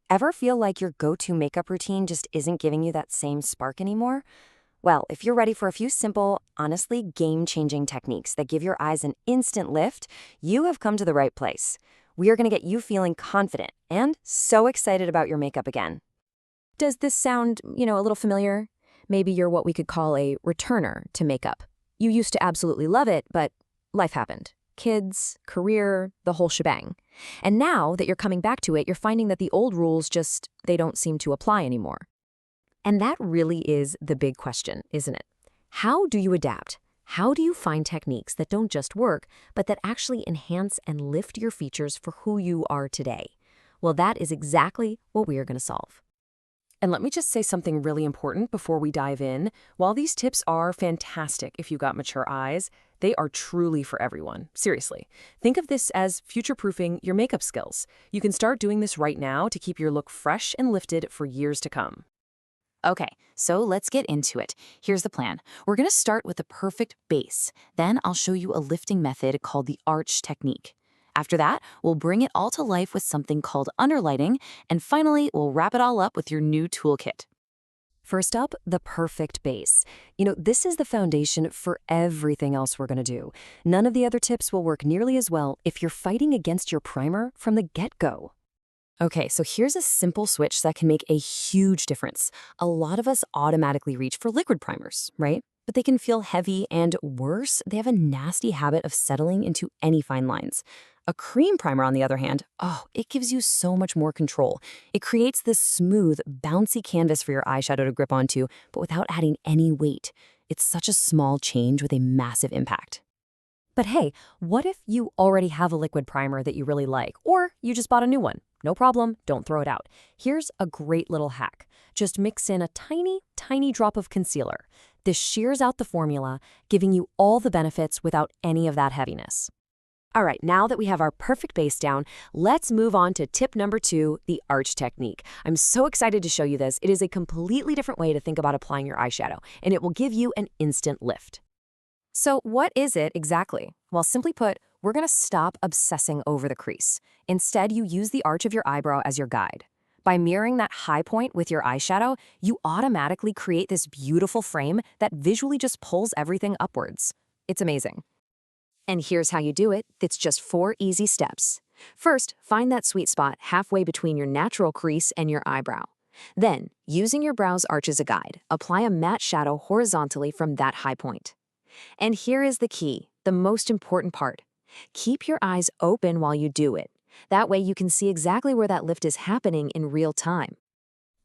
Ever feel like your go-to makeup routine just isn't giving you that same spark anymore? Well, if you're ready for a few simple, honestly game-changing techniques that give your eyes an instant lift, you have come to the right place. We are going to get you feeling confident and so excited about your makeup again. Does this sound, a little familiar? Maybe you're what we could call a returner to makeup. You used to absolutely love it, but life happened. Kids, career, the whole shebang. And now that you're coming back to it, you're finding that the old rules they don't seem to apply anymore. And that really is the big question, isn't it? How do you adapt? How do you find techniques that don't just work, but that actually enhance and lift your features for who you are today? Well, that is exactly what we are going to solve. And let me just say something really important before we dive in. While these tips are fantastic if you've got mature eyes, they are truly for everyone. Seriously. Think of this as future-proofing your makeup skills. You can start doing this right now to keep your look fresh and lifted for years to come. Okay, so let's get into it. Here's the plan. We're going to start with the perfect base. Then I'll show you a lifting method called the arch technique. After that, we'll bring it all to life with something called underlighting, and finally, we'll wrap it all up with your new toolkit. First up, the perfect base. This is the foundation for everything else we're going to do. None of the other tips will work nearly as well if you're fighting against your primer from the get-go. Okay, so here's a simple switch that can make a huge difference. A lot of us automatically reach for liquid primers, right? But they can feel heavy and worse, they have a nasty habit of settling into any fine lines. A cream primer, on the other hand, it gives you so much more control. It creates this smooth, bouncy canvas for your eyeshadow to grip onto, but without adding any weight. It's such a small change with a massive impact. But hey, what if you already have a liquid primer that you really like, or you just bought a new one? No problem, don't throw it out. Here's a great little hack. Just mix in a tiny, tiny drop of concealer. This shears out the formula, giving you all the benefits without any of that heaviness. All right, now that we have our perfect base down, let's move on to tip number 2, the arch technique. I'm so excited to show you this. It is a completely different way to think about applying your eyeshadow, and it will give you an instant lift. So what is it exactly? Well, simply put, we're going to stop obsessing over the crease. Instead, you use the arch of your eyebrow as your guide. By mirroring that high point with your eyeshadow, you automatically create this beautiful frame that visually just pulls everything upwards. It's amazing. And here's how you do it. It's just 4 easy steps. First, find that sweet spot halfway between your natural crease and your eyebrow. Then, using your brow's arch as a guide, apply a matte shadow horizontally from that high point. And here is the key, the most important part. Keep your eyes open while you do it. That way you can see exactly where that lift is happening in real time.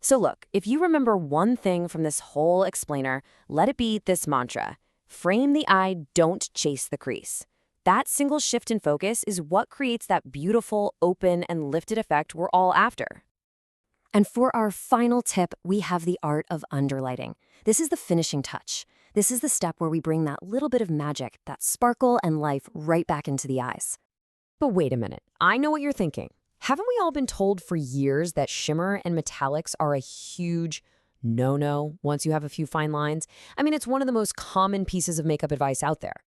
So look, if you remember one thing from this whole explainer, let it be this mantra. Frame the eye, don't chase the crease. That single shift in focus is what creates that beautiful, open, and lifted effect we're all after. And for our final tip, we have the art of underlighting. This is the finishing touch. This is the step where we bring that little bit of magic, that sparkle and life right back into the eyes. But wait a minute, I know what you're thinking. Haven't we all been told for years that shimmer and metallics are a huge no-no once you have a few fine lines? I mean, it's one of the most common pieces of makeup advice out there.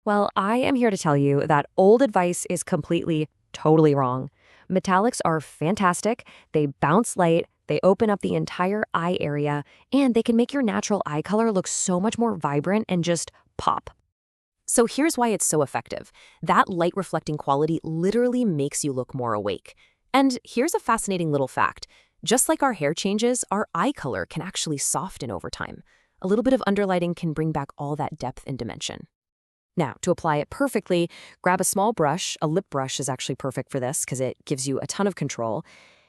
Well, I am here to tell you that old advice is completely, totally wrong. Metallics are fantastic. They bounce light, they open up the entire eye area, and they can make your natural eye color look so much more vibrant and just pop. So here's why it's so effective. That light reflecting quality literally makes you look more awake. And here's a fascinating little fact. Just like our hair changes, our eye color can actually soften over time. A little bit of underlighting can bring back all that depth and dimension. Now, to apply it perfectly, grab a small brush. A lip brush is actually perfect for this because it gives you a ton of control.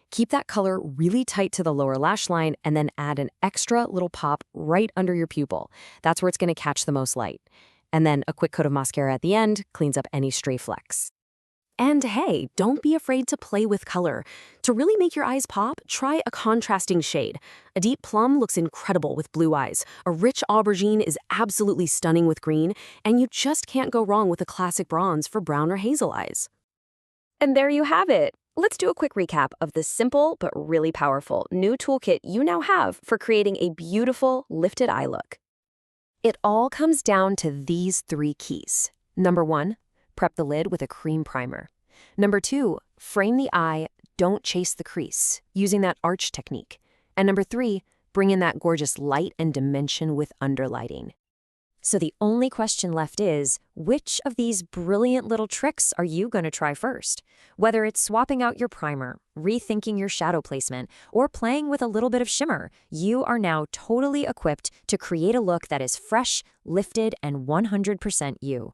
Keep that color really tight to the lower lash line and then add an extra little pop right under your pupil. That's where it's going to catch the most light. And then a quick coat of mascara at the end cleans up any stray flecks. And hey, don't be afraid to play with color. To really make your eyes pop, try a contrasting shade. A deep plum looks incredible with blue eyes. A rich aubergine is absolutely stunning with green. And you just can't go wrong with a classic bronze for brown or hazel eyes. And there you have it. Let's do a quick recap of the simple but really powerful new toolkit you now have for creating a beautiful, lifted eye look. It all comes down to these 3 keys. Number 1, prep the lid with a cream primer. Number 2, frame the eye, don't chase the crease, using that arch technique. And number 3, bring in that gorgeous light and dimension with underlighting. So the only question left is, which of these brilliant little tricks are you going to try first? Whether it's swapping out your primer, rethinking your shadow placement, or playing with a little bit of shimmer, you are now totally equipped to create a look that is fresh, lifted, and 100% you.